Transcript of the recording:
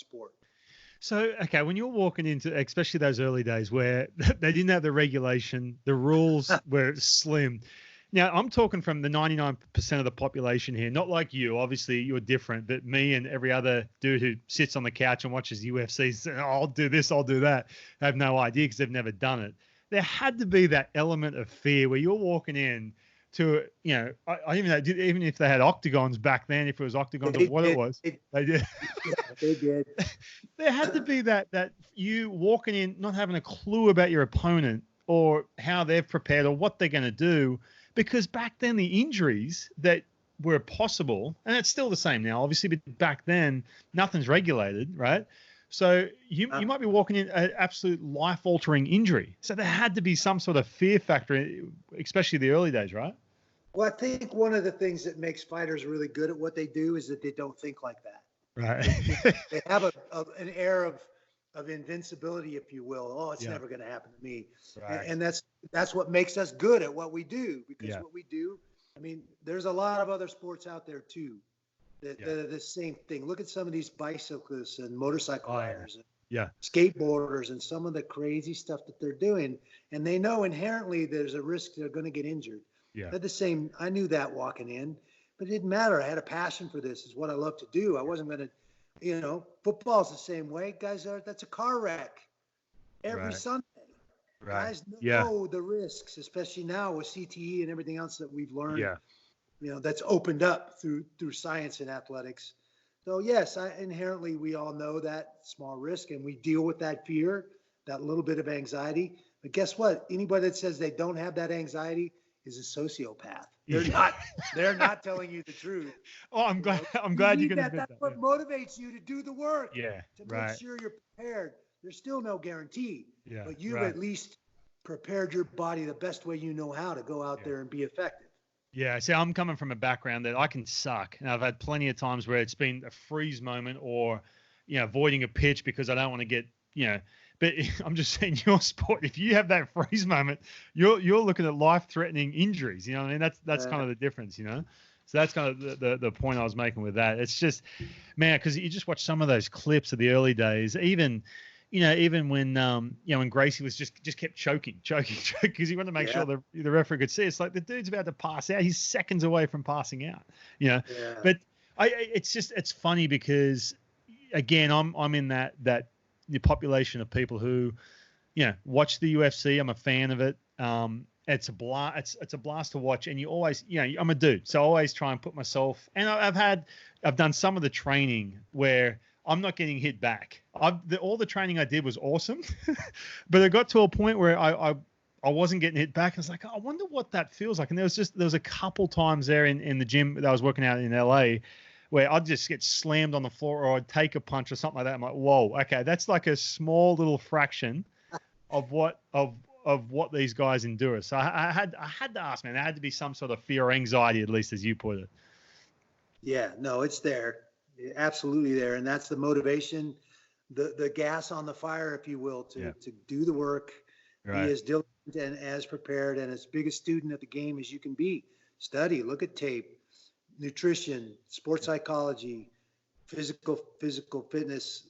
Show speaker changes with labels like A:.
A: sport.
B: So, okay, when you're walking into, especially those early days where they didn't have the regulation, the rules were slim. Now, I'm talking from the 99% of the population here, not like you. Obviously, you're different, but me and every other dude who sits on the couch and watches UFC, saying, oh, I'll do this, I'll do that, have no idea because they've never done it. There had to be that element of fear where you're walking in to, I even know, even if they had octagons back then, if it was octagons or what it was, they did.
A: Yeah, they did.
B: There had to be that you walking in, not having a clue about your opponent or how they've prepared or what they're going to do, because back then the injuries that were possible, and it's still the same now, obviously, but back then nothing's regulated, right? So you might be walking in an absolute life-altering injury. So there had to be some sort of fear factor, especially the early days, right?
A: Well, I think one of the things that makes fighters really good at what they do is that they don't think like that.
B: Right.
A: They have an air of invincibility, if you will. Oh, it's never going to happen to me.
B: Right.
A: And that's what makes us good at what we do, because
B: Yeah.
A: what we do, I mean, there's a lot of other sports out there too that are the same thing. Look at some of these bicyclists and motorcycle riders and skateboarders and some of the crazy stuff that they're doing. And they know inherently there's a risk they're going to get injured.
B: Yeah.
A: They're the same. I knew that walking in, but it didn't matter. I had a passion for this. It's what I love to do. I wasn't going to, football's the same way. Guys, that's a car wreck every Sunday.
B: Right.
A: Guys know the risks, especially now with CTE and everything else that we've learned.
B: Yeah.
A: That's opened up through science and athletics. So yes, inherently we all know that small risk, and we deal with that fear, that little bit of anxiety. But guess what? Anybody that says they don't have that anxiety is a sociopath. They're not telling you the truth.
B: Oh, I'm glad you're going to admit that.
A: That's what motivates you to do the work.
B: Yeah.
A: To make sure you're prepared. There's still no guarantee.
B: Yeah.
A: But you've at least prepared your body the best way you know how to go out there and be effective.
B: Yeah. See, I'm coming from a background that I can suck. And I've had plenty of times where it's been a freeze moment or, avoiding a pitch because I don't want to get, but I'm just saying your sport, if you have that freeze moment, you're looking at life-threatening injuries. You know what I mean? That's kind of the difference, So that's kind of the point I was making with that. It's just, man, because you just watch some of those clips of the early days, even when when Gracie was just kept choking because he wanted to make sure the referee could see. It's like the dude's about to pass out. He's seconds away from passing out. But it's funny because again, I'm in that the population of people who, watch the UFC. I'm a fan of it. It's a blast. It's a blast to watch. And you always, I'm a dude, so I always try and put myself. And I've done some of the training where I'm not getting hit back. All the training I did was awesome, but it got to a point where I wasn't getting hit back. I was like, I wonder what that feels like. And there was a couple times there in the gym that I was working out in LA where I'd just get slammed on the floor or I'd take a punch or something like that. I'm like, whoa, okay, that's like a small little fraction of what these guys endure. So I had to ask, man, there had to be some sort of fear or anxiety, at least as you put it.
A: Yeah, no, it's there. Absolutely there. And that's the motivation, the gas on the fire, if you will, to do the work, be as diligent and as prepared and as big a student of the game as you can be. Study, look at tape, nutrition, sports psychology, physical fitness,